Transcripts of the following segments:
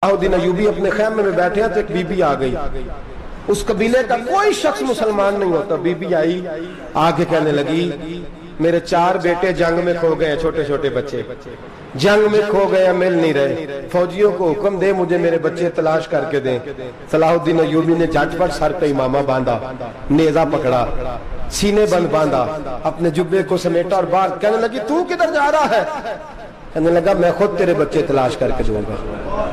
الدین ایوبی اپنے خیمے میں بیٹھے ہیں تو ایک بی بی آ گئی. اس قبیلے کا کوئی شخص مسلمان نہیں ہوتا. بی بی آئی آگے کہنے لگی میرے 4 بیٹے جنگ میں کھو گئے, چھوٹے چھوٹے بچے جنگ میں کھو گئے, مل نہیں رہے. فوجیوں کو حکم دے مجھے میرے بچے تلاش کر کے دیں. صلاح الدین ایوبی نے جھٹ پٹ سر پہ امامہ باندھا, نیزہ پکڑا, سینے بند باندھا, اپنے جبے کو سمیٹا اور باہر کہنے لگی تو کدھر جا رہا ہے؟ کہنے لگا میں خود تیرے بچے تلاش کر کے دوں گا.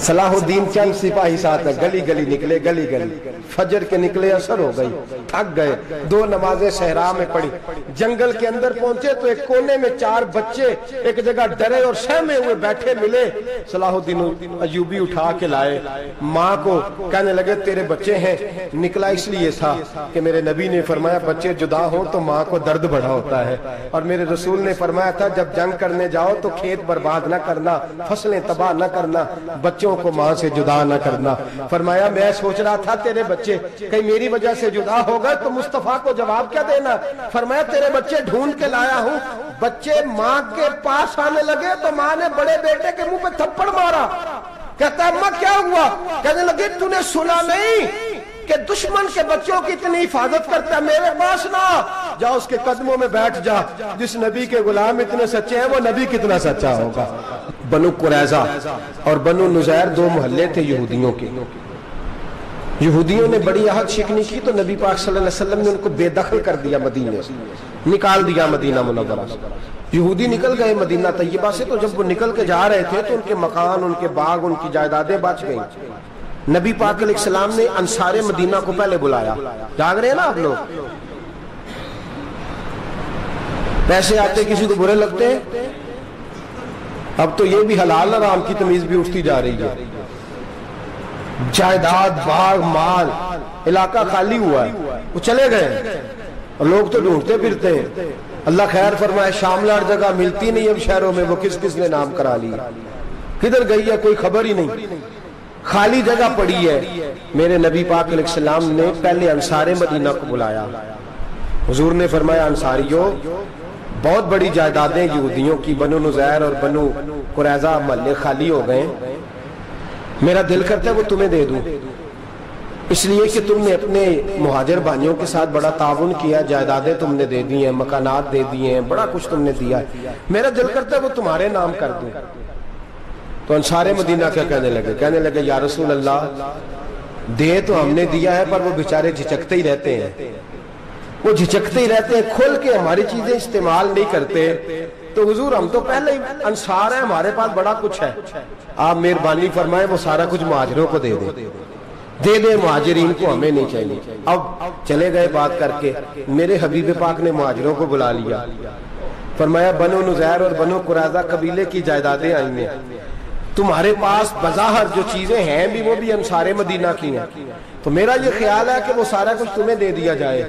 صلاح الدین چند سپاہی ساتھ گلی گلی نکلے, گلی گلی فجر کے نکلے, اثر ہو گئی, تھک گئے. 2 نمازیں صحرا میں پڑھی. جنگل کے اندر پہنچے تو ایک کونے میں 4 بچے ایک جگہ ڈرے اور سہمے ہوئے بیٹھے ملے. صلاح الدین ایوبی اٹھا کے لائے, ماں کو کہنے لگے تیرے بچے ہیں. نکلا اس لیے تھا کہ میرے نبی نے فرمایا بچے جدا ہوں تو ماں کو درد بڑا ہوتا ہے, اور میرے رسول نے فرمایا تھا جب جنگ کرنے جاؤ تو کھیت برباد نہ کرنا, فصلیں تباہ نہ کرنا, بچوں کو ماں سے جدا نہ کرنا. فرمایا میں سوچ رہا تھا تیرے بچے کہیں میری وجہ سے جدا ہو گئے تو مصطفیٰ کو جواب کیا دینا. فرمایا تیرے بچے ڈھونڈ کے لایا ہوں. بچے ماں کے پاس آنے لگے تو ماں نے بڑے بیٹے کے منہ پہ تھپڑ مارا. کہتا ہے اماں کیا ہوا؟ کہنے لگے تو نے سنا نہیں کہ دشمن کے بچوں کی اتنی حفاظت کرتا ہے, میرے پاس نہ جا اس کے قدموں میں بیٹھ جا. جس نبی کے غلام اتنے سچے ہیں وہ نبی کتنا سچا ہوگا. بنو قریظہ اور بنو نذیر 2 محلے تھے یہودیوں کے. یہودیوں نے بڑی عہد شکنی کی تو نبی پاک صلی اللہ علیہ وسلم نے ان کو بے دخل کر دیا, مدینے سے نکال دیا, مدینہ منورہ سے. یہودی نکل گئے مدینہ طیبہ سے, تو جب وہ نکل کے جا رہے تھے تو ان کے مکان, ان کے باغ, ان کی جائیدادیں بچ گئیں. نبی پاک علیہ السلام نے انصار مدینہ کو پہلے بلایا. جاگ رہے ہیں نا آپ لوگ؟ پیسے آتے کسی کو برے لگتے ہیں. اب تو یہ بھی حلال حرام کی تمیز بھی اٹھتی جا رہی ہے. جائیداد, باغ, مال, علاقہ خالی ہوا ہے, وہ چلے گئے اور لوگ تو ڈھونڈتے پھرتے ہیں. اللہ خیر فرمائے, شاملہ ہر جگہ ملتی نہیں اب شہروں میں, وہ کس کس نے نام کرا لیا, کدھر گئی ہے کوئی خبر ہی نہیں, خالی جگہ پڑی ہے. میرے نبی پاک علیہ السلام نے پہلے انصار مدینہ کو بلایا. حضور نے فرمایا انصاریوں بہت بڑی جائیدادیں یہودیوں کی, بنو نذیر اور بنو قریظہ محلے خالی ہو گئے, میرا دل کرتا ہے وہ تمہیں دے دوں, اس لیے کہ تم نے اپنے مہاجر بھائیوں کے ساتھ بڑا تعاون کیا, جائیدادیں تم نے دے دی ہیں, مکانات دے دیے ہیں, بڑا کچھ تم نے دیا ہے, میرا دل کرتا ہے وہ تمہارے نام کر دوں. تو انصار مدینہ کیا کہنے لگے یا رسول اللہ دے تو ہم نے دیا ہے پر وہ بیچارے جھچکتے ہی رہتے ہیں, وہ جھچکتے ہی رہتے ہیں, کھول کے ہماری چیزیں استعمال نہیں کرتے. تو حضور ہم تو پہلے ہی انصار ہیں, ہمارے پاس بڑا کچھ ہے, آپ مہربانی فرمائیں وہ سارا کچھ مہاجروں کو دے دے, مہاجرین کو ہمیں نہیں چاہیے. اب چلے گئے بات کر کے, میرے حبیب پاک نے مہاجروں کو بلا لیا. فرمایا بنو نذیر اور بنو قریظہ قبیلے کی جائیدادیں آئی ہیں, تمہارے پاس بظاہر جو چیزیں ہیں بھی وہ بھی انصار مدینہ کی ہیں, تو میرا یہ خیال ہے کہ وہ سارا کچھ تمہیں دے دیا جائے.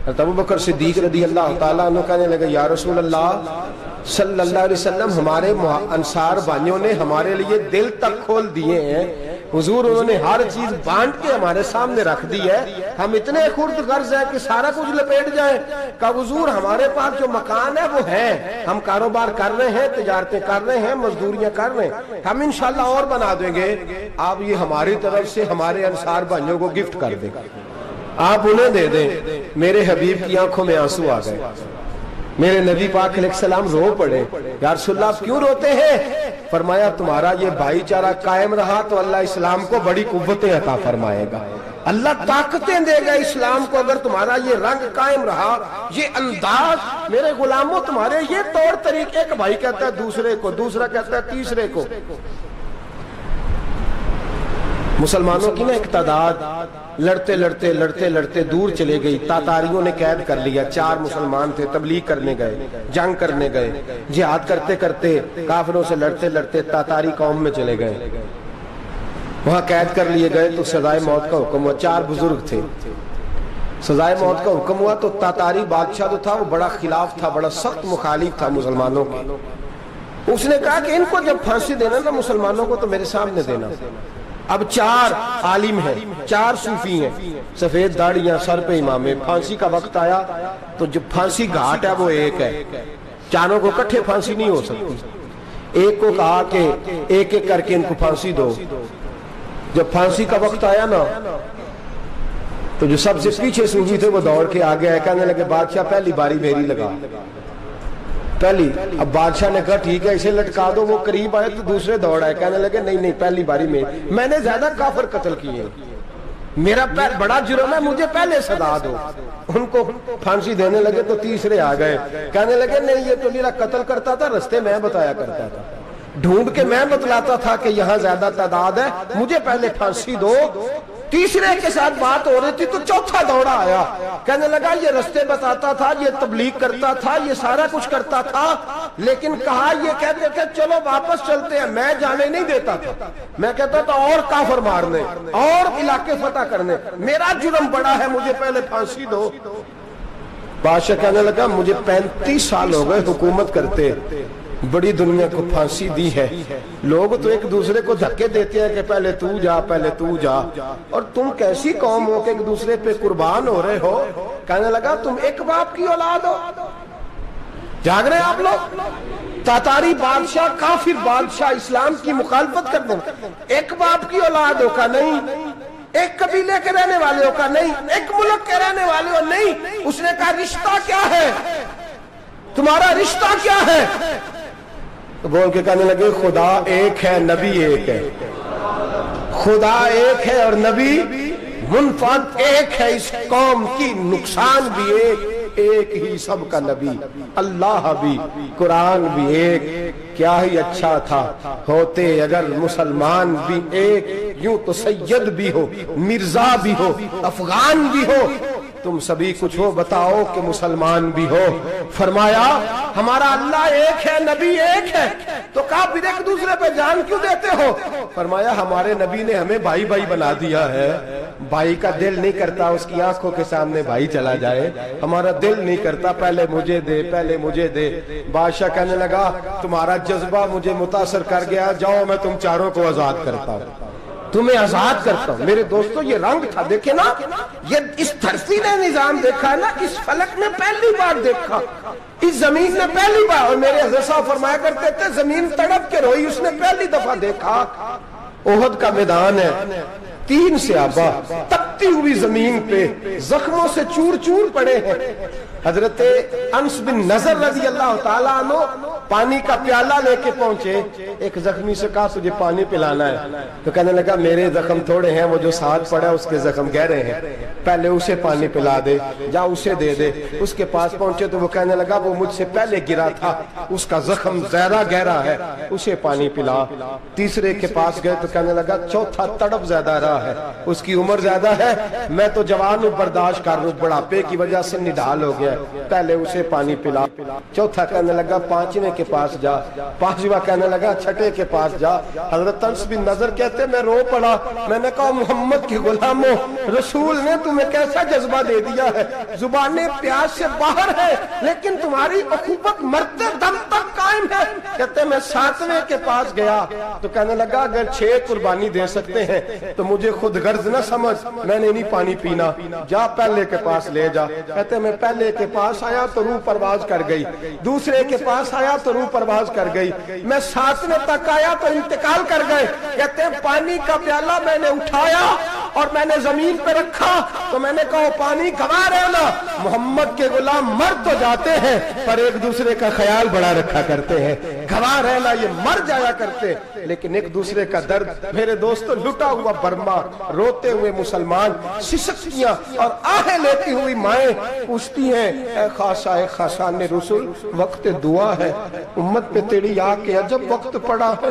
ابو بکر صدیق رضی اللہ تعالیٰ عنہ کہنے لگے یا رسول اللہ صلی اللہ علیہ وسلم ہمارے انصار بھائیوں نے ہمارے لیے دل تک کھول دیے ہیں, حضور انہوں نے ہر چیز بانٹ کے ہمارے سامنے رکھ دی ہے, ہم اتنے خرد غرض ہیں کہ سارا کچھ لپیٹ جائیں. کہ حضور ہمارے پاس جو مکان ہے وہ ہے, ہم کاروبار کر رہے ہیں, تجارتیں کر رہے ہیں, مزدوریاں کر رہے ہیں, ہم انشاءاللہ اور بنا دیں گے, آپ یہ ہماری طرف سے ہمارے انصار بھائیوں کو گفٹ کر دیں, آپ انہیں دے دیں. میرے حبیب کی آنکھوں میں آنسو آ گئے, میرے نبی پاک علیہ السلام رو پڑے. یا رسول اللہ آپ کیوں روتے ہیں؟ فرمایا تمہارا یہ بھائی چارہ قائم رہا تو اللہ اسلام کو بڑی قوتیں عطا فرمائے گا, اللہ طاقتیں دے گا اسلام کو. اگر تمہارا یہ رنگ قائم رہا, یہ انداز, میرے غلاموں تمہارے یہ طور طریقے, ایک بھائی کہتا ہے دوسرے کو, دوسرا کہتا ہے تیسرے کو. مسلمانوں کی نا ایک تعداد لڑتے لڑتے لڑتے لڑتے دور چلے گئی. تاتاریوں نے قید کر لیا, 4 مسلمان تھے, تبلیغ کرنے گئے, جنگ کرنے گئے, جہاد کرتے کرتے کافروں سے لڑتے لڑتے تاتاری قوم میں چلے گئے, وہاں قید کر لیے گئے. تو سزائے موت کا حکم ہوا, 4 بزرگ تھے, سزائے موت کا حکم ہوا. تو تاتاری بادشاہ جو تھا وہ بڑا خلاف تھا, بڑا سخت مخالف تھا مسلمانوں کے. اس نے کہا کہ ان کو جب پھانسی دینا نا مسلمانوں کو تو میرے سامنے دینا. اب 4 عالم ہیں, 4 صوفی ہیں, سفید داڑیاں, سر پہ امامے. پھانسی کا وقت آیا تو جو پھانسی گھاٹ ہے وہ ایک ہے, چاروں کو کٹھے پھانسی نہیں ہو سکتی. ایک کو کہا کہ ایک ایک کر کے ان کو پھانسی دو. جب پھانسی کا وقت آیا نا تو جو سب سے پیچھے صوفی تھے وہ دوڑ کے آگے آئے, کہنے لگے بادشاہ پہلی باری میری لگا پہلی. اب بادشاہ نے کہا ٹھیک ہے اسے لٹکا دو. وہ قریب آئے تو دوسرے دوڑ آئے, کہنے لگے نہیں نہیں پہلی باری میں نے زیادہ کافر قتل کیے, میرا بڑا جرم ہے, مجھے پہلے سزا دو. ان کو پھانسی دینے لگے تو تیسرے آ گئے, کہنے لگے نہیں یہ تو میرا قتل کرتا تھا, رستے میں بتایا کرتا تھا, ڈھونڈ کے میں بتلاتا تھا کہ یہاں زیادہ تعداد ہے, مجھے پہلے پھانسی دو. تیسرے کے ساتھ بات ہو رہی تھی تو چوتھا دوڑا آیا, کہنے لگا یہ رستے بتاتا تھا, یہ تبلیغ کرتا تھا, یہ سارا کچھ کرتا تھا, لیکن کہا یہ کہتے تھے چلو واپس چلتے ہیں, میں جانے نہیں دیتا تھا. میں کہتا تھا اور کافر مارنے اور علاقے فتح کرنے, میرا جرم بڑا ہے, مجھے پہلے پھانسی دو. بادشاہ کہنے لگا مجھے 35 سال ہو گئے حکومت کرتے, بڑی دنیا کو پھانسی دی ہے, لوگ تو ایک دوسرے کو دھکے دیتے ہیں کہ پہلے تو جا پہلے تو جا, اور تم کیسی قوم ہو کہ ایک دوسرے پہ قربان ہو رہے ہو. کہنے لگا تم ایک باپ کی اولاد ہو. جاگ رہے ہیں آپ لوگ؟ تاتاری بادشاہ کافر بادشاہ اسلام کی مخالفت کر دیں, ایک باپ کی اولاد ہو کا نہیں, ایک قبیلے کے رہنے والے ہو کا نہیں, ایک ملک کے رہنے والے ہو نہیں. اس نے کہا رشتہ کیا ہے تمہارا, رشتہ کیا ہے؟ تو بول کے کہنے لگے خدا ایک ہے نبی ایک ہے, خدا ایک ہے اور نبی منفرد ایک ہے, اس قوم کی نقصان بھی ایک ہی سب کا نبی, اللہ بھی قرآن بھی ایک. کیا ہی اچھا تھا ہوتے اگر مسلمان بھی ایک, یوں تو سید بھی ہو مرزا بھی ہو افغان بھی ہو, تم سبھی کچھ ہو بتاؤ کہ مسلمان بھی ہو. فرمایا ہمارا اللہ ایک ہے نبی ایک ہے. تو کہا پھر ایک دوسرے پہ جان کیوں دیتے ہو؟ فرمایا ہمارے نبی نے ہمیں بھائی بھائی بنا دیا ہے, بھائی کا دل نہیں کرتا اس کی آنکھوں کے سامنے بھائی چلا جائے, ہمارا دل نہیں کرتا پہلے مجھے دے پہلے مجھے دے. بادشاہ کہنے لگا تمہارا جذبہ مجھے متاثر کر گیا, جاؤ میں تم چاروں کو آزاد کرتا ہوں, تمہیں آزاد کرتا ہوں. میرے دوستو یہ رنگ تھا, دیکھیں نا, یہ اس دھرتی نے نظام دیکھا نا, اس فلک نے پہلی بار دیکھا, اس زمین نے پہلی بار. اور میرے حضرت صاحب فرمایا کرتے تھے زمین تڑپ کے روئی, اس نے پہلی دفعہ دیکھا. احد کا میدان ہے, 3 صحابہ تپتی ہوئی زمین پہ زخموں سے چور چور پڑے ہیں. حضرت انس بن نضر رضی اللہ تعالیٰ عنہ پانی کا پیالہ لے کے پہنچے, ایک زخمی سے کہا تجھے پانی پلانا ہے, تو کہنے لگا میرے زخم تھوڑے ہیں, وہ جو ساتھ پڑا اس کے زخم گہرے ہیں, پہلے اسے پانی پلا دے, جا اسے دے دے. اس کے پاس پہنچے تو وہ کہنے لگا وہ مجھ سے پہلے گرا تھا, اس کا زخم زیادہ گہرا ہے, اسے پانی پلا. تیسرے کے پاس گئے تو کہنے لگا چوتھا تڑپ زیادہ رہا ہے, اس کی عمر زیادہ ہے, میں تو جوان ہوں برداشت کر لوں, بڑھاپے کی وجہ سے نڈال ہو گیا, پہلے اسے پانی پلا. چوتھا کہنے لگا 5ویں کے پاس جا, 5واں کہنے لگا 6ٹھے کے پاس جا. حضرت انس بن نضر کہتے میں رو پڑا, میں نے کہا محمد کے غلاموں, رسول نے تمہیں کیسا جذبہ دے دیا ہے, زبانیں پیاس سے باہر ہے لیکن تمہاری اخوت مرتے دم تک قائم ہے. کہتے میں 7ویں کے پاس گیا تو کہنے لگا اگر 6 قربانی دے سکتے ہیں تو مجھے خود غرض نہ سمجھ, میں نے نہیں پانی پینا, جا پہلے کے پاس لے جا. کہتے میں پہلے کے پاس آیا تو روح پرواز کر گئی, دوسرے کے پاس آیا تو روح پرواز کر گئی, میں 7ویں تک آیا تو انتقال کر گئے. کہتے ہیں پانی کا پیالہ میں نے اٹھایا اور میں نے زمین پہ رکھا تو میں نے کہا پانی گھما رہنا, محمد کے غلام مر تو جاتے ہیں پر ایک دوسرے کا خیال بڑا رکھا کرتے ہیں, گھما رہنا یہ مر جایا کرتے لیکن ایک دوسرے کا درد. میرے دوستو لٹا ہوا برما, روتے ہوئے مسلمان, سسکیاں اور آہیں لیتی ہوئی مائیں پوچھتی ہیں اے خاصا اے خاصان رسول, وقت دعا ہے, امت پہ تیری آ کے عجب وقت پڑا ہے.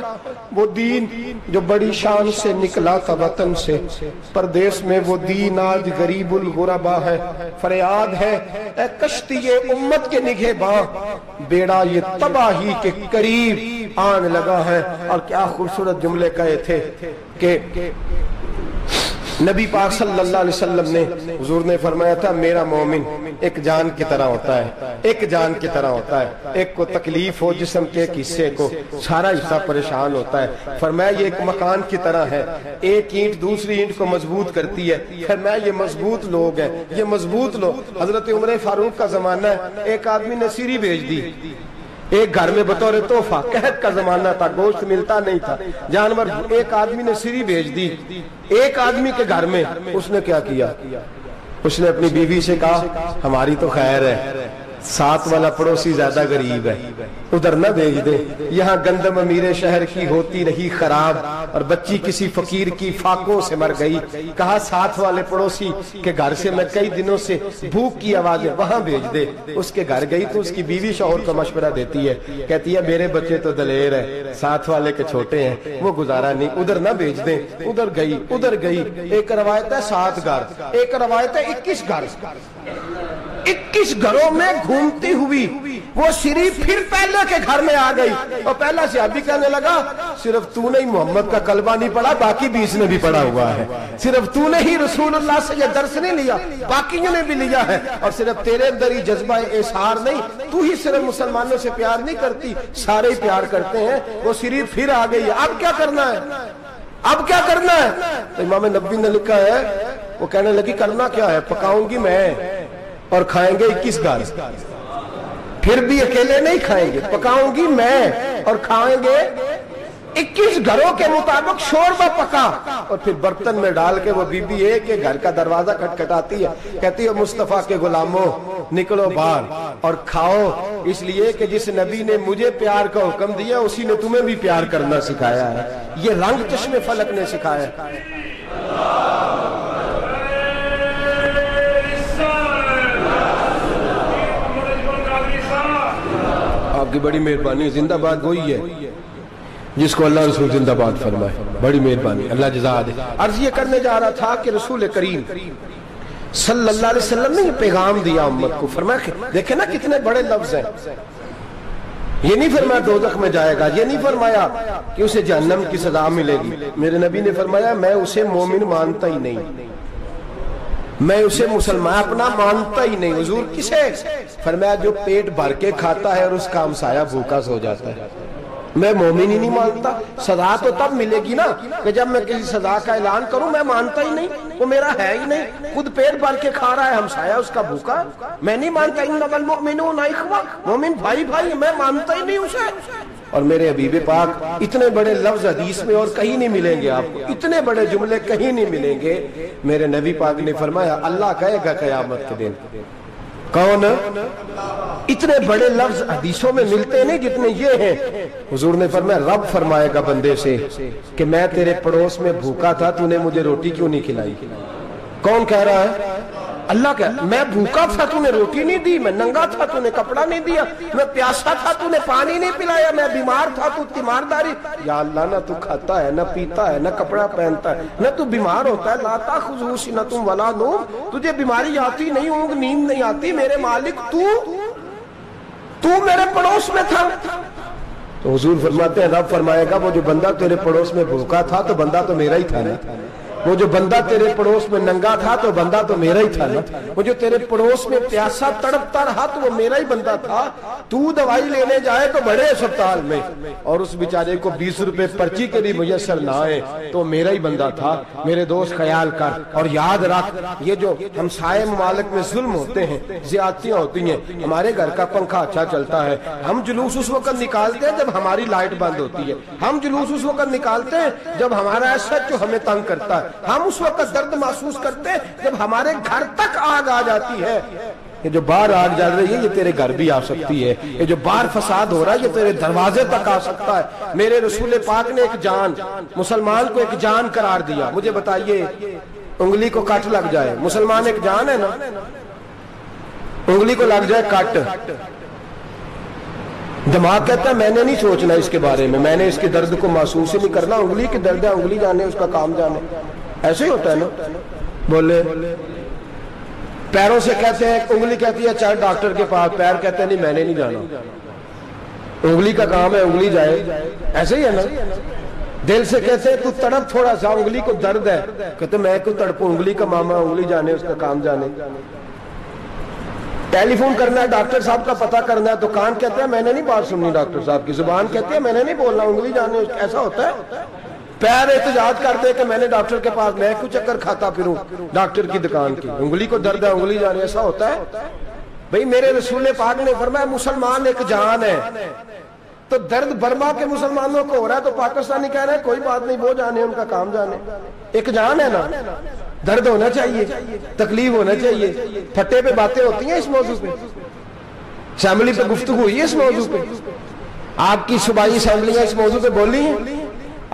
وہ دین جو بڑی شان سے نکلا تھا وطن سے, پردیس میں وہ دین آج غریب الغربا ہے. فریاد ہے اے کشتی امت کے نگہباں, بیڑا یہ تباہی کے قریب آن لگا ہے. اور کیا خوبصورت جملے کہے تھے کہ نبی پاک صلی اللہ علیہ وسلم نے, حضور نے فرمایا تھا میرا مومن ایک جان کی طرح ہوتا ہے, ایک جان کی طرح ہوتا ہے, ایک کو تکلیف ہو جسم کے ایک حصے کو سارا حصہ پریشان ہوتا ہے. فرمایا یہ ایک مکان کی طرح ہے, ایک اینٹ دوسری اینٹ کو مضبوط کرتی ہے. فرمایا یہ مضبوط لوگ ہیں, یہ مضبوط لوگ. حضرت عمر فاروق کا زمانہ ہے, ایک آدمی نے سیری بھیج دی, ایک گھر میں بطور تحفہ، قحط کا زمانہ تھا، گوشت ملتا نہیں تھا، جانور، ایک آدمی نے سری بھیج دی ایک آدمی کے گھر میں۔ اس نے کیا کیا؟ اس نے اپنی بیوی سے کہا ہماری تو خیر ہے، ساتھ والا پڑوسی زیادہ غریب ہے، ادھر نہ بھیج دے، یہاں گندم امیر شہر کی ہوتی رہی خراب، اور بچی کسی فقیر کی فاقوں سے مر گئی، کہا ساتھ والے پڑوسی کے گھر سے میں کئی دنوں سے بھوک کی آوازیں، وہاں بھیج دے۔ اس کے گھر گئی تو اس کی بیوی شوہر کو مشورہ دیتی ہے، کہتی ہے میرے بچے تو دلیر ہے، ساتھ والے کے چھوٹے ہیں، وہ گزارا نہیں، ادھر نہ بھیج دیں۔ ادھر گئی، ایک روایت ہے 7 گھر، ایک روایت ہے 21 گھر، 21 گھروں میں گھومتی ہوئی وہ شریف پھر پہلے کے گھر میں آ گئی، اور پہلا صحابی کہنے لگا صرف تو نے ہی محمد کا کلمہ نہیں پڑھا، باقی 20 نے بھی پڑھا ہوا ہے، صرف تو نے ہی رسول اللہ سے یہ درس نہیں لیا، باقیوں نے بھی لیا ہے، اور صرف تیرے اندر ہی جذبہ اظہار نہیں، تو ہی صرف مسلمانوں سے پیار نہیں کرتی، سارے ہی پیار کرتے ہیں۔ وہ شریف پھر آ گئی، اب کیا کرنا ہے؟ اب کیا کرنا ہے؟ تو امام نبوی نے لکھا ہے، وہ کہنے لگی کرنا کیا ہے؟ پکاؤں گی میں اور کھائیں گے 21 گھر، پھر بھی اکیلے نہیں کھائیں گے، پکاؤں گی میں اور کھائیں گے 21 گھروں کے مطابق شوربہ پکا، اور پھر برتن میں ڈال کے وہ بی بی ایک کے گھر کا دروازہ کھٹکھٹاتی ہے، کہتی ہے مصطفیٰ کے غلاموں نکلو باہر اور کھاؤ، اس لیے کہ جس نبی نے مجھے پیار کا حکم دیا اسی نے تمہیں بھی پیار کرنا سکھایا ہے، یہ رنگ چشم فلک نے سکھایا ہے۔ آپ کی بڑی مہربانی، زندہ باد وہی ہے جس کو اللہ رسول زندہ باد فرمائے، بڑی مہربانی، اللہ جزا دے۔ عرض یہ کرنے جا رہا تھا کہ رسول کریم صلی اللہ علیہ وسلم نے یہ پیغام دیا امت کو، فرمایا کہ دیکھیں نا کتنے بڑے لفظ ہیں، یہ نہیں فرمایا دوزخ میں جائے گا، یہ نہیں فرمایا کہ اسے جہنم کی سزا ملے گی، میرے نبی نے فرمایا میں اسے مومن مانتا ہی نہیں، میں اسے مسلمان اپنا مانتا ہی نہیں۔ حضور کسے؟ فرمایا جو پیٹ بھر کے کھاتا ہے اور اس کا ہمسایہ بھوکا سو جاتا ہے، میں مومن ہی نہیں مانتا۔ سزا تو تب ملے گی نا کہ جب میں کسی سزا کا اعلان کروں، میں مانتا ہی نہیں، وہ میرا ہے ہی نہیں، خود پیٹ بھر کے کھا رہا ہے، ہمسایہ اس کا بھوکا، میں نہیں مانتا۔ انما المؤمنون اخوہ، مومن بھائی بھائی، میں مانتا ہی نہیں اسے۔ اور میرے حبیب پاک اتنے بڑے لفظ حدیث میں اور کہیں نہیں ملیں گے، آپ کو اتنے بڑے جملے کہیں نہیں ملیں گے۔ میرے نبی پاک نے فرمایا اللہ کہے گا قیامت کے دن، کون؟ اتنے بڑے لفظ حدیثوں میں ملتے نہیں جتنے یہ ہیں۔ حضور نے فرمایا رب فرمائے گا بندے سے کہ میں تیرے پڑوس میں بھوکا تھا، تو نے مجھے روٹی کیوں نہیں کھلائی؟ کون کہہ رہا ہے؟ اللہ کہہ، میں بھوکا تھا تو نے روٹی نہیں دی، میں ننگا تھا تو نے کپڑا نہیں دیا، میں پیاسا تھا تو نے پانی نہیں پلایا، میں بیمار تھا تو تیمارداری۔ یا اللہ نہ تو کھاتا ہے، نہ پیتا ہے، نہ کپڑا پہنتا ہے، نہ تو بیمار ہوتا ہے، لا تاخذہ سنۃ ولا نوم، تجھے بیماری آتی نہیں، اونگ نیند نہیں آتی، میرے مالک تو میرے پڑوس میں تھا۔ تو حضور فرماتے ہیں رب فرمائے گا وہ جو بندہ تیرے پڑوس میں بھوکا تھا تو بندہ تو میرا ہی تھا نا، وہ جو بندہ تیرے پڑوس میں ننگا تھا تو بندہ تو میرا ہی تھا نا، وہ جو تیرے پڑوس میں پیاسا تڑپتا رہا تو وہ میرا ہی بندہ تھا، تو دوائی لینے جائے تو بڑے اسپتال میں اور اس بیچارے کو 20 روپے پرچی کے بھی میسر نہ آئے تو میرا ہی بندہ تھا۔ میرے دوست خیال کر اور یاد رکھ، یہ جو ہمسائے ممالک میں ظلم ہوتے ہیں، زیادتیاں ہوتی ہیں، ہمارے گھر کا پنکھا اچھا چلتا ہے، ہم جلوس اس وقت نکالتے ہیں جب ہماری لائٹ بند ہوتی ہے، ہم جلوس اس وقت نکالتے ہیں جب ہمارا ایسا جو ہمیں تنگ کرتا ہے، ہم اس وقت درد محسوس کرتے ہیں جب ہمارے گھر تک آگ آ جاتی ہے۔ یہ جو باہر آگ جل رہی ہے یہ تیرے گھر بھی آ سکتی ہے، یہ جو باہر فساد ہو رہا ہے یہ تیرے دروازے تک آ سکتا ہے۔ میرے رسول پاک نے ایک جان، مسلمان کو ایک جان قرار دیا۔ مجھے بتائیے انگلی کو کٹ لگ جائے، مسلمان ایک جان ہے نا، انگلی کو لگ جائے کٹ، دماغ کہتا ہے میں نے نہیں سوچنا اس کے بارے میں نے اس کے درد کو محسوس ہی نہیں کرنا، انگلی کی درد ہے، انگلی جانے اس کا کام جانے، ایسے ہی ہوتا ہے نا۔ بولے پیروں سے کہتے ہیں، انگلی کہتی ہے چل ڈاکٹر کے پاس، پیر کہتے ہیں نہیں میں نے نہیں جانا، انگلی کا کام ہے انگلی جائے، ایسے ہی ہے نا۔ دل سے کہتے ہیں تو تڑپ تھوڑا سا، انگلی کو درد ہے، کہتے ہیں میں کو تڑپوں، انگلی کا ماما، انگلی جانے اس کا کام جانے۔ ٹیلی فون کرنا ہے ڈاکٹر صاحب کا پتہ کرنا ہے تو کان کہتے ہیں میں نے نہیں بات سننی ڈاکٹر صاحب کی، زبان کہتی ہے میں نے نہیں بولنا، انگلی جانے، ایسا ہوتا ہے۔ پیر احتجاج کر دے کہ میں نے ڈاکٹر کے پاس، میں کیوں چکر کھاتا پھروں ڈاکٹر کی دکان کی، انگلی کو درد ہے انگلی جانے، ایسا ہوتا ہے۔ بھئی میرے رسول پاک نے فرمایا مسلمان ایک جان ہے، تو درد برما کے مسلمانوں کو ہو رہا ہے تو پاکستانی کہہ رہے ہیں کوئی بات نہیں، وہ جانے ان کا کام جانے، ایک جان ہے نا، درد ہونا چاہیے، تکلیف ہونا چاہیے۔ پھٹے پہ باتیں ہوتی ہیں اس موضوع پہ، اسمبلی پہ گفتگو ہوئی ہے اس موضوع پہ، آپ کی صوبائی اسمبلیاں اس موضوع پہ بولی ہیں،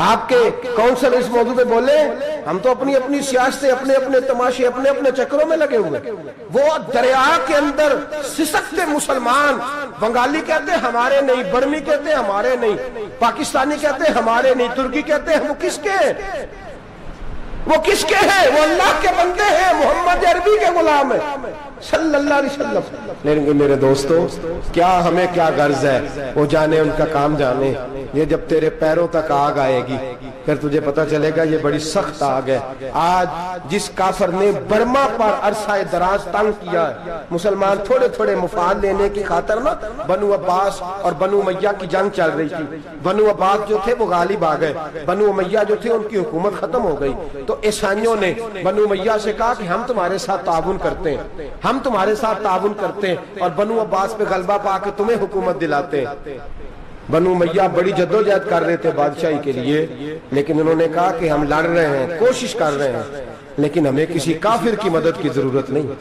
آپ کے کونسل اس موضوع پہ بولے، ہم تو اپنی اپنی سیاستیں، اپنے اپنے تماشے، اپنے اپنے چکروں میں لگے ہوئے۔ وہ دریا کے اندر سسکتے مسلمان، بنگالی کہتے ہیں ہمارے نہیں، برمی کہتے ہیں ہمارے نہیں، پاکستانی کہتے ہیں ہمارے نہیں، ترکی کہتے ہیں وہ کس کے ہیں؟ وہ کس کے ہیں؟ وہ اللہ کے بندے ہیں، محمد عربی کے غلام ہیں صلی اللہ علیہ وسلم۔ لیکن میرے دوستو کیا ہمیں کیا غرض ہے، وہ جانے ان کا کام جانے۔ یہ جب تیرے پیروں تک آگ آئے گی پھر تجھے پتہ چلے گا یہ بڑی سخت آگ ہے۔ آج جس کافر نے برما پر عرصہ دراز تنگ کیا ہے، مسلمان تھوڑے تھوڑے مفاد لینے کی خاطر نا، بنو عباس اور بنو امیہ کی جنگ چل رہی تھی، بنو عباس جو تھے وہ غالب آ گئے، بنو امیہ جو تھے ان کی حکومت ختم ہو گئی، تو عیسائیوں نے بنو امیہ سے کہا کہ ہم تمہارے ساتھ تعاون کرتے ہیں، ہم تمہارے ساتھ تعاون کرتے ہیں اور بنو عباس پہ غلبہ پا کے تمہیں حکومت دلاتے ہیں۔ بنو امیہ بڑی جدوجہد کر رہے تھے بادشاہی کے لیے، لیکن انہوں نے کہا کہ ہم لڑ رہے ہیں، کوشش کر رہے ہیں، لیکن ہمیں کسی کافر کی مدد کی ضرورت نہیں،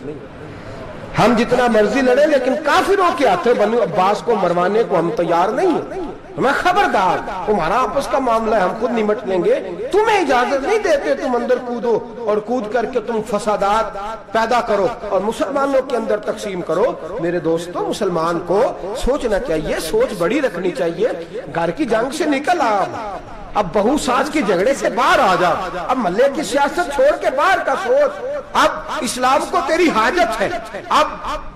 ہم جتنا مرضی لڑیں لیکن کافروں کے ہاتھوں بنو عباس کو مروانے کو ہم تیار نہیں ہیں۔ ہمیں خبردار، تمہارا آپس کا معاملہ ہے، ہم خود نمٹ لیں گے، تمہیں اجازت نہیں دیتے تم اندر کودو اور کود کر کے تم فسادات پیدا کرو اور مسلمانوں کے اندر تقسیم کرو۔ میرے دوستو مسلمان کو سوچنا چاہیے، سوچ بڑی رکھنی چاہیے، گھر کی جنگ سے نکل اب بہو ساس کے جھگڑے سے باہر آ جا، اب محلے کی سیاست چھوڑ کے باہر کا سوچ، اب اسلام کو تیری حاجت ہے۔ اب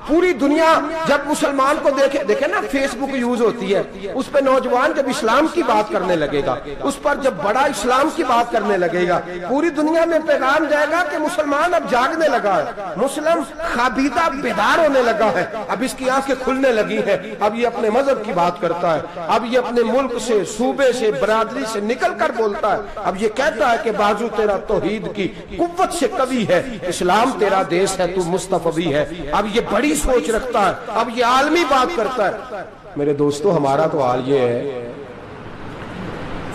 پوری دنیا جب مسلمان کو دیکھے نا، فیس بک یوز ہوتی ہے، اس پہ نوجوان جب اسلام کی بات کرنے لگے گا، اس پر جب بڑا اسلام کی بات کرنے لگے گا، پوری دنیا میں پیغام جائے گا کہ مسلمان اب جاگنے لگا ہے، مسلم خوابیدہ بیدار ہونے لگا ہے، اب اس کی آنکھیں کھلنے لگی ہیں، اب یہ اپنے مذہب کی بات کرتا ہے، اب یہ اپنے ملک سے، صوبے سے، برادری سے نکل کر بولتا ہے، اب یہ کہتا ہے کہ بازو تیرا توحید کی قوت سے قوی ہے، اسلام تیرا دیس ہے، تو مصطفی ہے، اب یہ بڑی سوچ رکھتا ہے، اب یہ عالمی بات کرتا ہے۔ میرے دوستو ہمارا تو حال یہ ہے،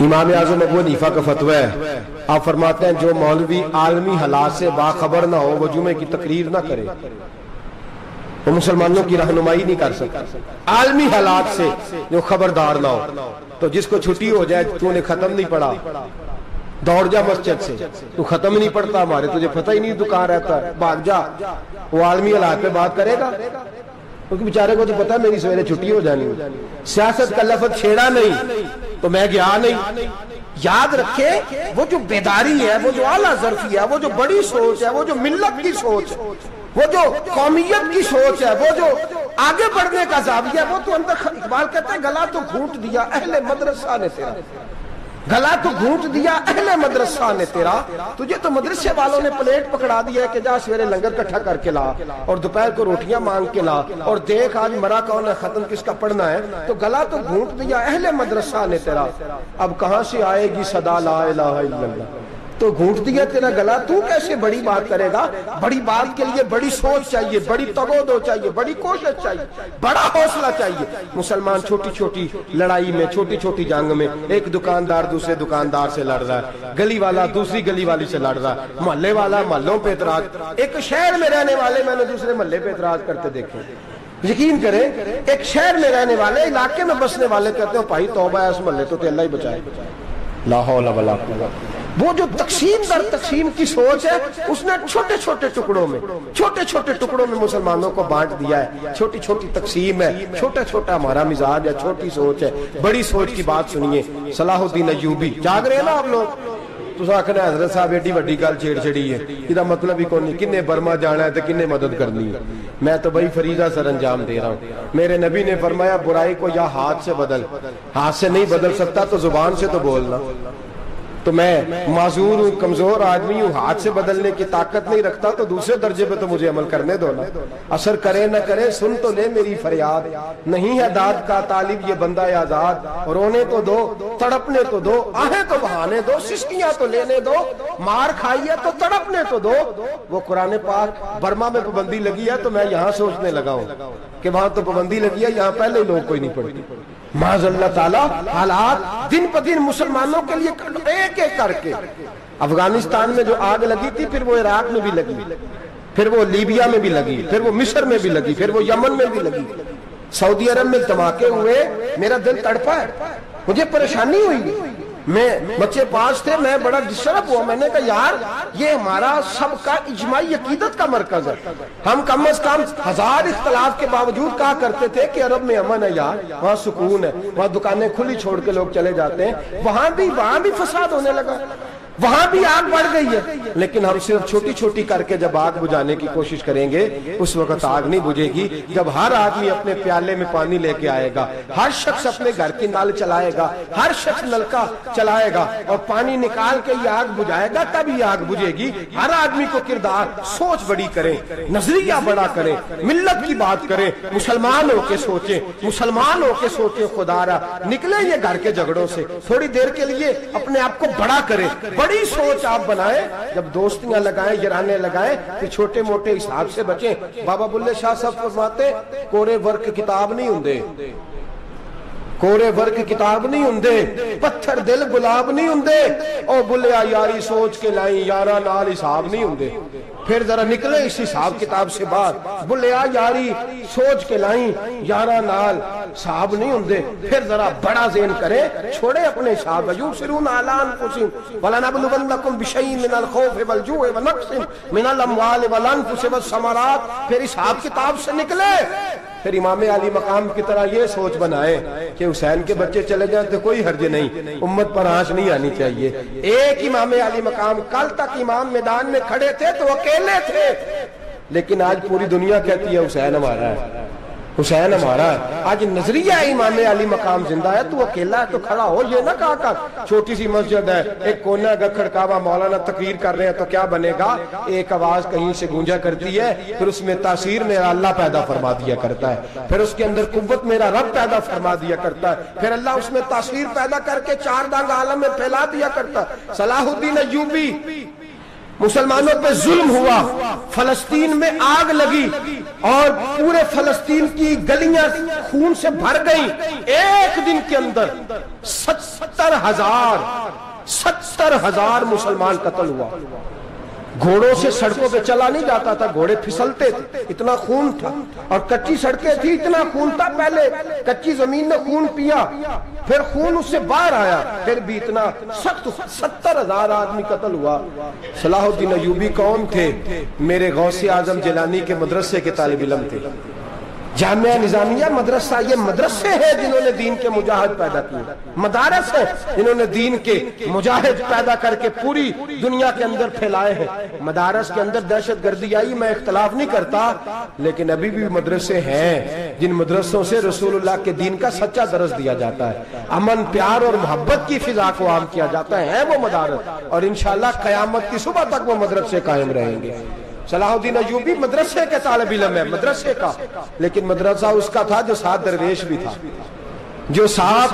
امام اعظم ابو حنیفہ کا فتویٰ ہے، آپ فرماتے ہیں جو مولوی عالمی حالات سے باخبر نہ ہو وہ جمعے کی تقریر نہ کرے، وہ مسلمانوں کی رہنمائی نہیں کر سکتا۔ عالمی حالات سے جو خبردار نہ ہو، تو جس کو چھٹی ہو جائے تو نے ختم نہیں پڑھا، دوڑ جا مسجد سے، تو ختم نہیں پڑھتا ہمارے، تجھے پتہ ہی نہیں دکان رہتا ہے، بھاگ جا، وہ عالمی حالات پہ بات کرے گا، کیونکہ بیچارے کو تو پتہ ہے میری سویرے چھٹی ہو جانی، سیاست کا لفظ چھیڑا نہیں تو میں گیا نہیں۔ یاد رکھے وہ جو بیداری ہے، وہ جو اعلیٰ ظرفی ہے، وہ جو بڑی سوچ ہے، وہ جو ملت کی سوچ ہے، وہ جو قومیت کی سوچ ہے، وہ جو آگے بڑھنے کا زاویہ ہے، وہ تو اندر، اقبال کہتا ہے گلا تو گھونٹ دیا اہل مدرسہ نے تیرا، گلا تو گھونٹ دیا اہل مدرسہ نے تیرا، تجھے تو مدرسے والوں نے پلیٹ پکڑا دیا ہے کہ جا سویرے لنگر کٹھا کر کے لا اور دوپہر کو روٹیاں مانگ کے لا اور دیکھ آج مرا کون ہے، ختم کس کا پڑھنا ہے، تو گلا تو گھونٹ دیا اہل مدرسہ نے تیرا، اب کہاں سے آئے گی صدا لا الہ الا اللہ، تو گھونٹ دیا تیرا گلا، تو کیسے بڑی بات کرے گا؟ بڑی بات کے لیے بڑی سوچ چاہیے، بڑی تگودو چاہیے، بڑی کوشش چاہیے، بڑا حوصلہ چاہیے۔ مسلمان چھوٹی چھوٹی لڑائی میں، چھوٹی چھوٹی جنگ میں، ایک دکاندار دوسرے دکاندار سے لڑ رہا ہے، گلی والا دوسری گلی والی سے لڑ رہا ہے، محلے والا محلوں پہ اعتراض، ایک شہر میں رہنے والے میں نے دوسرے محلے پہ اعتراض کرتے دیکھے۔ یقین کریں ایک شہر میں رہنے والے، علاقے میں بسنے والے کہتے ہیں بھائی توبہ ہے اس محلے تو اللہ ہی بچائے، لا حول ولا قوت۔ وہ جو تقسیم در تقسیم کی سوچ ہے، اس نے چھوٹے چھوٹے ٹکڑوں میں مسلمانوں کو بانٹ دیا ہے، چھوٹی چھوٹی تقسیم ہے، چھوٹا چھوٹا ہمارا مزاج ہے، چھوٹی سوچ ہے، بڑی سوچ کی بات سنیے۔ صلاح الدین ایوبی، جاگ رہے ہیں نا آپ لوگ؟ تو آخنا حضرت صاحب ایڈی وڈی گل چھیڑ چھڑی ہے، یہ مطلب ہی کون نہیں، کنے برما جانا ہے تو کنے مدد کرنی ہے، میں تو بھائی فریضہ سر انجام دے رہا ہوں۔ میرے نبی نے فرمایا برائی کو یا ہاتھ سے بدل، ہاتھ سے نہیں بدل سکتا تو زبان سے تو بولنا، تو میں معذور ہوں، کمزور آدمی ہوں، ہاتھ سے بدلنے کی طاقت نہیں رکھتا، تو دوسرے درجے پہ تو مجھے عمل کرنے دو نا۔ اثر کرے نہ کرے سن تو لے میری فریاد، نہیں ہے داد کا طالب یہ بندہ آزاد، رونے تو دو تڑپنے تو دو، آہیں تو بہانے دو، سسکیاں تو لینے دو، مار کھائیے تو تڑپنے تو دو۔ وہ قرآن پاک برما میں پابندی لگی ہے تو میں یہاں سوچنے لگا ہوں کہ وہاں تو پابندی لگی ہے، یہاں پہلے لوگ کوئی نہیں پڑھتی۔ معاذ اللہ تعالیٰ حالات دن پہ دن مسلمانوں کے لیے ایک ایک کر کے، افغانستان میں جو آگ لگی تھی پھر وہ عراق میں بھی لگی، پھر وہ لیبیا میں بھی لگی، پھر وہ مصر میں بھی لگی، پھر وہ یمن میں بھی لگی، سعودی عرب میں دھماکے ہوئے، میرا دل تڑپا ہے، مجھے پریشانی ہوئی، میں بچے پاس تھے، میں بڑا ڈسٹرب ہوا، میں نے کہا یار یہ ہمارا سب کا اجماعی عقیدت کا مرکز ہے، ہم کم از کم ہزار اختلاف کے باوجود کہا کرتے تھے کہ عرب میں امن ہے یار، وہاں سکون ہے، وہاں دکانیں کھلی چھوڑ کے لوگ چلے جاتے ہیں، وہاں بھی فساد ہونے لگا، وہاں بھی آگ بڑھ گئی ہے، لیکن ہم صرف چھوٹی چھوٹی کر کے جب آگ بجھانے کی کوشش کریں گے اس وقت آگ نہیں بجھے گی، جب ہر آدمی اپنے پیالے میں پانی لے کے آئے گا، ہر شخص اپنے گھر کی نل چلائے گا، ہر شخص نلکا چلائے گا اور پانی نکال کے یہ آگ بجھائے گا، تب یہ آگ بجھے گی۔ ہر آدمی کو کردار سوچ بڑی کریں، نظریہ بڑا کریں، ملت کی بات کریں، مسلمان ہو کے سوچیں، مسلمان ہو کے سوچیں، خدا را نکلیں یہ گھر کے جھگڑوں سے، تھوڑی دیر کے لیے اپنے آپ کو بڑا کریں، بڑی سوچ آپ بنائیں، جب دوستیاں لگائیں، یارانے لگائیں، کہ چھوٹے موٹے حساب سے بچیں۔ بابا بلے شاہ صاحب فرماتے کورے ورک کتاب نہیں ہوندے، کورے ورک کتاب نہیں ہوندے، پتھر دل گلاب نہیں ہوندے، او بلیا یاری سوچ کے لائیں، یارا نال حساب نہیں ہوندے۔ پھر ذرا نکلے اس حساب کتاب سے باہر، بلیا یاری سوچ کے لائیں، یارا نال حساب نہیں ہوندے۔ پھر ذرا بڑا ذہن کرے، چھوڑے اپنے حساب، یبصرون علی انفسہم ولنبلونکم بشیء من الخوف والجوع ونقص من الاموال والانفس والثمرات۔ پھر حساب کتاب سے نکلے، پھر امام علی مقام کی طرح یہ سوچ بنائے کہ حسین کے بچے چلے جائیں تو کوئی حرج نہیں، امت پر آنچ نہیں آنی چاہیے۔ ایک امام علی مقام، کل تک امام میدان میں کھڑے تھے تو اکیلے تھے، لیکن آج پوری دنیا کہتی ہے حسین ہمارا ہے، حسین ہمارا ہے۔ آج نظریہ امام علی مقام زندہ ہے، تو اکیلا ہے تو کھڑا ہو، یہ نہ کہا کر چھوٹی سی مسجد ہے، ایک کونا ہے کھڑکاوا، مولانا تقریر کر رہے ہیں تو کیا بنے گا، ایک آواز کہیں سے گونجا کرتی ہے، پھر اس میں تاثیر میرا اللہ پیدا فرما دیا کرتا ہے، پھر اس کے اندر قوت میرا رب پیدا فرما دیا کرتا ہے، پھر اللہ اس میں تاثیر پیدا کر کے چار دانگ عالم میں پھیلا دیا کرتا ہے۔ صلاح الدین ایوبی، مسلمانوں پہ ظلم ہوا، فلسطین میں آگ لگی اور پورے فلسطین کی گلیاں خون سے بھر گئیں، ایک دن کے اندر 70,000 مسلمان قتل ہوا۔ گھوڑوں سے سڑکوں پہ چلا نہیں جاتا تھا، گھوڑے پھسلتے تھے، اتنا خون تھا، اور کچی سڑکیں تھی، اتنا خون تھا، پہلے کچی زمین نے خون پیا، پھر خون اس سے باہر آیا، پھر بھی اتنا سخت 70,000 آدمی قتل ہوا۔ صلاح الدین ایوبی کون تھے؟ میرے غوث اعظم جیلانی کے مدرسے کے طالب علم تھے۔ جامعہ نظامیہ مدرسہ، یہ مدرسے ہیں جنہوں نے دین کے مجاہد پیدا کیے، مدارس ہیں جنہوں نے دین کے مجاہد پیدا کر کے پوری دنیا کے اندر پھیلائے ہیں۔ مدارس کے اندر دہشت گردی آئی، میں اختلاف نہیں کرتا، لیکن ابھی بھی مدرسے ہیں جن مدرسوں سے رسول اللہ کے دین کا سچا درس دیا جاتا ہے، امن پیار اور محبت کی فضا کو عام کیا جاتا ہے وہ مدارس، اور انشاءاللہ قیامت کی صبح تک وہ مدرسے قائم رہیں گے۔ صلاح الدین ایوبی مدرسے کے طالب علم ہے، مدرسے کا، لیکن مدرسہ اس کا تھا جو ساتھ درویش بھی تھا، جو ساتھ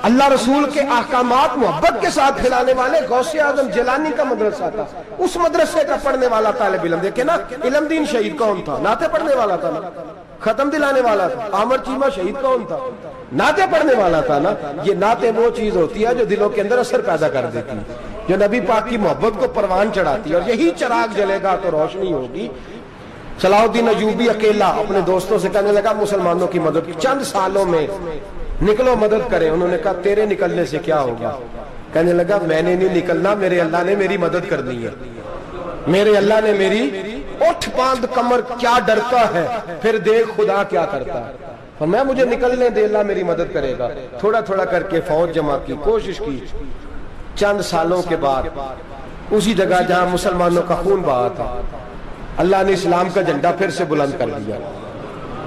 اللہ رسول کے احکامات محبت کے ساتھ پھیلانے والے غوث اعظم جیلانی کا مدرسہ تھا، اس مدرسے کا پڑھنے والا طالب علم۔ دیکھیں نا، علم دین شہید کون تھا؟ نعتیں پڑھنے والا تھا نا، ختم دلانے والا تھا۔ عامر چیمہ شہید کون تھا؟ نعتیں پڑھنے والا تھا نا۔ یہ نعتیں وہ چیز ہوتی ہے جو دلوں کے اندر اثر پیدا کر دیتی ہے، جو نبی پاک کی محبت کو پروان چڑھاتی ہے، اور یہی چراغ جلے گا تو روشنی ہوگی۔ صلاح الدین ایوبی اکیلا اپنے دوستوں سے کہنے لگا مسلمانوں کی مدد چند سالوں میں نکلو مدد کریں۔ انہوں نے کہا تیرے نکلنے سے کیا ہوگا؟ کہنے لگا میں نے نہیں نکلنا، میرے اللہ نے میری مدد کرنی ہے، میرے اللہ نے میری اٹھ باندھ کمر کیا ڈرتا ہے، پھر دیکھ خدا کیا کرتا ہے، اور میں مجھے نکلنے دے، اللہ میری مدد کرے گا۔ تھوڑا تھوڑا کر کے فوج جمع کی، کوشش کی، چند سالوں کے بعد اسی جگہ جہاں مسلمانوں کا خون بہا تھا، اللہ نے اسلام کا جھنڈا پھر سے بلند کر دیا۔